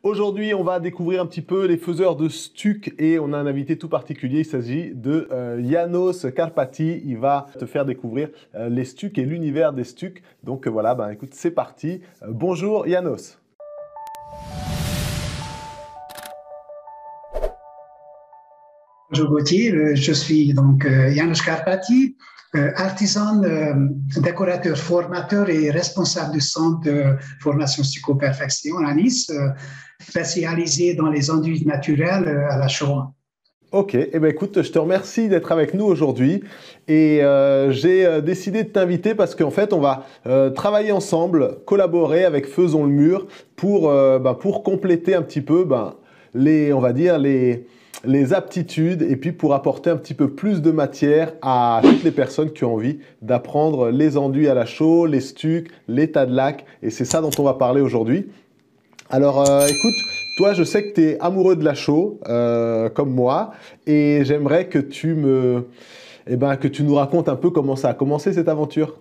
Aujourd'hui, on va découvrir un petit peu les faiseurs de stuc et on a un invité tout particulier. Il s'agit de János Kárpáti. Il va te faire découvrir les stucs et l'univers des stucs. Donc voilà, écoute, c'est parti. Bonjour János. Bonjour Gauthier, je suis donc János Kárpáti, artisan, décorateur, formateur et responsable du centre de formation stucco-perfection à Nice, spécialisé dans les enduits naturels à la chaux. Ok, écoute, je te remercie d'être avec nous aujourd'hui et j'ai décidé de t'inviter parce qu'en fait, on va travailler ensemble, collaborer avec Faisons le Mur pour compléter un petit peu on va dire les aptitudes et puis pour apporter un petit peu plus de matière à toutes les personnes qui ont envie d'apprendre les enduits à la chaux, les stucs, les tas de laque, et c'est ça dont on va parler aujourd'hui. Alors écoute, toi je sais que tu es amoureux de la chaux comme moi et j'aimerais que que tu nous racontes un peu comment ça a commencé cette aventure.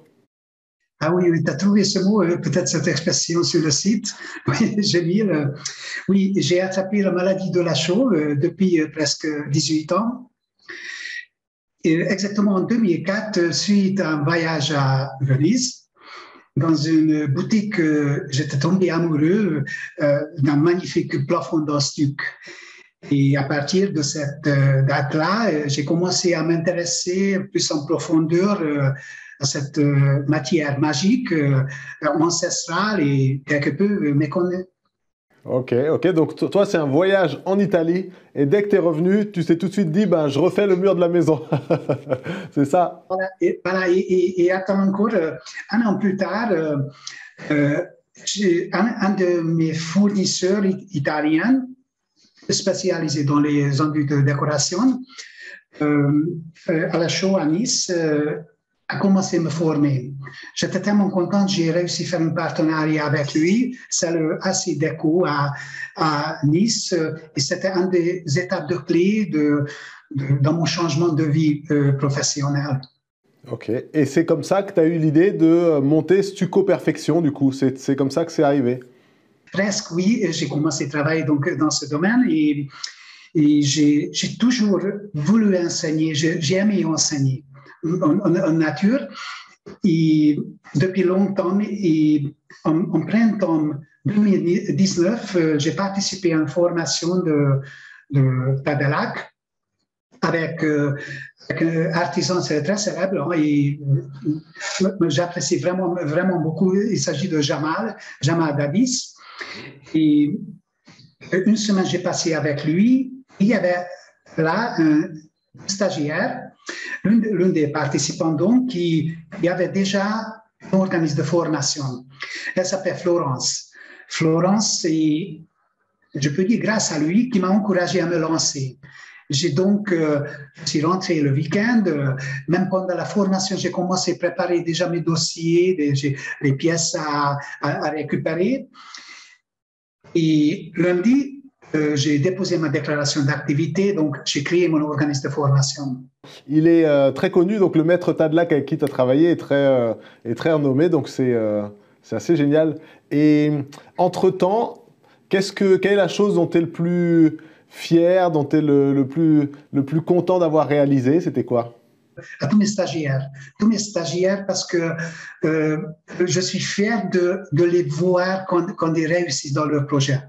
Ah oui, tu as trouvé ce mot, peut-être cette expression sur le site. Oui, j'ai mis oui, j'ai attrapé la maladie de la chaux depuis presque 18 ans. Et exactement en 2004, suite à un voyage à Venise, dans une boutique, j'étais tombé amoureux d'un magnifique plafond d'en stuc. Et à partir de cette date-là, j'ai commencé à m'intéresser plus en profondeur à cette matière magique, ancestrale et quelque peu méconnue. Ok, donc toi c'est un voyage en Italie et dès que tu es revenu, tu t'es tout de suite dit je refais le mur de la maison. C'est ça? Et attends encore, un an plus tard, un de mes fournisseurs italiens spécialisé dans les enduits de décoration à la chaux à Nice a commencé à me former. J'étais tellement contente, j'ai réussi à faire un partenariat avec lui, c'est le AC Déco à Nice, et c'était une des étapes de clé dans mon changement de vie professionnelle. Ok, et c'est comme ça que tu as eu l'idée de monter Stucco Perfection, du coup, c'est comme ça que c'est arrivé? Presque, oui, j'ai commencé à travailler donc, dans ce domaine et j'ai toujours voulu enseigner, j'ai aimé enseigner en nature. Et depuis longtemps, et en printemps 2019, j'ai participé à une formation de Tadelac avec un artisan très célèbre et j'apprécie vraiment, vraiment beaucoup. Il s'agit de Jamal Dabis. Et une semaine, j'ai passé avec lui. Il y avait là un stagiaire, l'un des participants donc, qui avait déjà un organisme de formation. Elle s'appelle Florence. Florence, et je peux dire grâce à lui, qui m'a encouragé à me lancer. J'ai donc, je suis rentré le week-end, même pendant la formation, j'ai commencé à préparer déjà mes dossiers, les pièces à récupérer. Et lundi, j'ai déposé ma déclaration d'activité, donc j'ai créé mon organisme de formation. Il est très connu, donc le maître Tadelac avec qui tu as travaillé est très renommé, donc c'est assez génial. Et entre-temps, quelle est la chose dont tu es le plus fier, dont tu es le plus content d'avoir réalisé? C'était quoi? À tous mes stagiaires parce que je suis fier de les voir quand ils réussissent dans leur projet.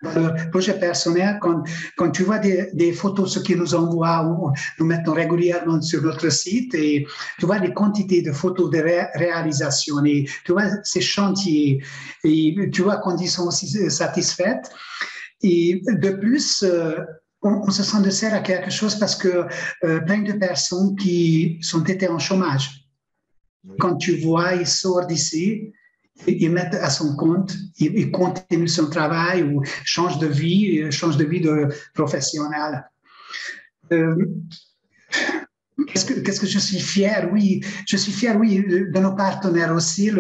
Dans leur projet personnel, quand tu vois des photos, ce qu'ils nous envoient, ou nous mettons régulièrement sur notre site, et tu vois les quantités de photos de réalisation, et tu vois ces chantiers, et tu vois quand ils sont aussi satisfaits. Et de plus, on se sent de serre à quelque chose parce que plein de personnes qui sont été en chômage, oui. Quand tu vois, ils sortent d'ici, ils mettent à son compte, ils continuent son travail ou changent de vie de professionnel. Qu'est-ce que je suis fier? Oui, je suis fier, oui, de nos partenaires aussi.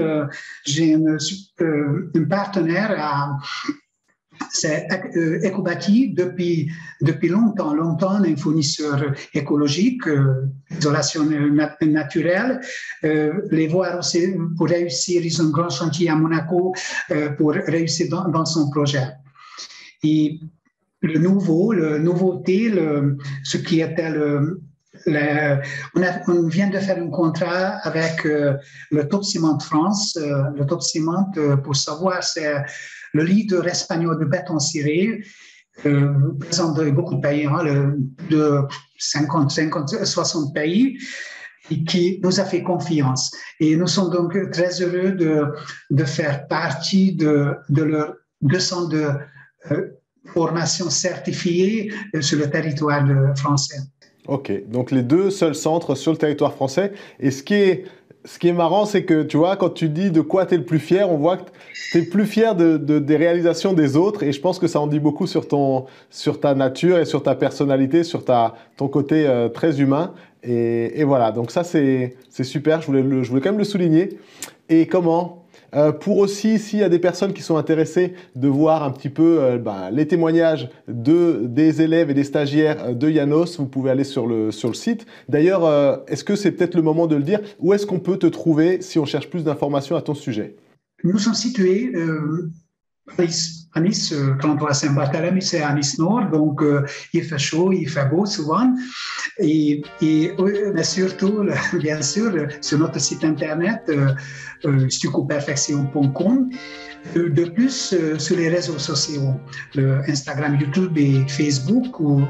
J'ai un partenaire c'est Ecobati depuis longtemps, un fournisseur écologique, isolation naturelle. Les voir aussi pour réussir, ils ont un grand chantier à Monaco pour réussir dans son projet. Et le nouveauté, ce qui était on vient de faire un contrat avec le Top Ciment France. Le Top Ciment, pour savoir, c'est le leader espagnol de béton ciré, présent dans beaucoup de pays, de 50, 60 pays, et qui nous a fait confiance. Et nous sommes donc très heureux de faire partie de leur 200 de formation certifiée sur le territoire français. Ok, donc les 2 seuls centres sur le territoire français. Et ce qui est marrant, c'est que tu vois, quand tu dis de quoi tu es le plus fier, on voit que tu es plus fier des réalisations des autres. Et je pense que ça en dit beaucoup sur ta nature et sur ta personnalité, sur ton côté très humain. Et voilà, donc ça c'est super, je voulais quand même le souligner. Et comment pour aussi, s'il y a des personnes qui sont intéressées de voir un petit peu les témoignages des élèves et des stagiaires de János, vous pouvez aller sur le site. D'ailleurs, est-ce que c'est peut-être le moment de le dire? Où est-ce qu'on peut te trouver si on cherche plus d'informations à ton sujet? Nous sommes situés à Nice, 33 Saint-Barthélemy, c'est à Nice Nord, donc il fait chaud, il fait beau souvent. Mais surtout, bien sûr, sur notre site internet, stucoperfection.com. De plus, sur les réseaux sociaux, Instagram, YouTube et Facebook, où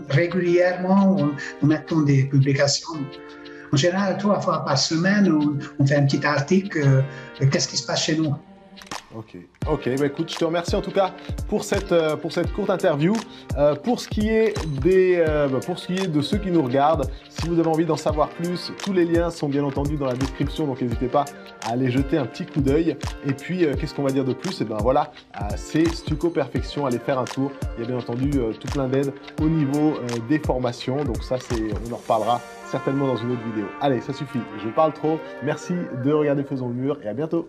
régulièrement, nous mettons des publications. En général, 3 fois par semaine, on fait un petit article de qu'est-ce qui se passe chez nous. Ok, bah écoute, je te remercie en tout cas pour cette courte interview. Pour ce qui est de ceux qui nous regardent, si vous avez envie d'en savoir plus, tous les liens sont bien entendu dans la description, donc n'hésitez pas à aller jeter un petit coup d'œil. Et puis, qu'est-ce qu'on va dire de plus? Et ben voilà, c'est Stuco Perfection, allez faire un tour. Il y a bien entendu tout plein d'aides au niveau des formations, donc ça, on en reparlera certainement dans une autre vidéo. Allez, ça suffit, je parle trop. Merci de regarder Faisons le mur et à bientôt.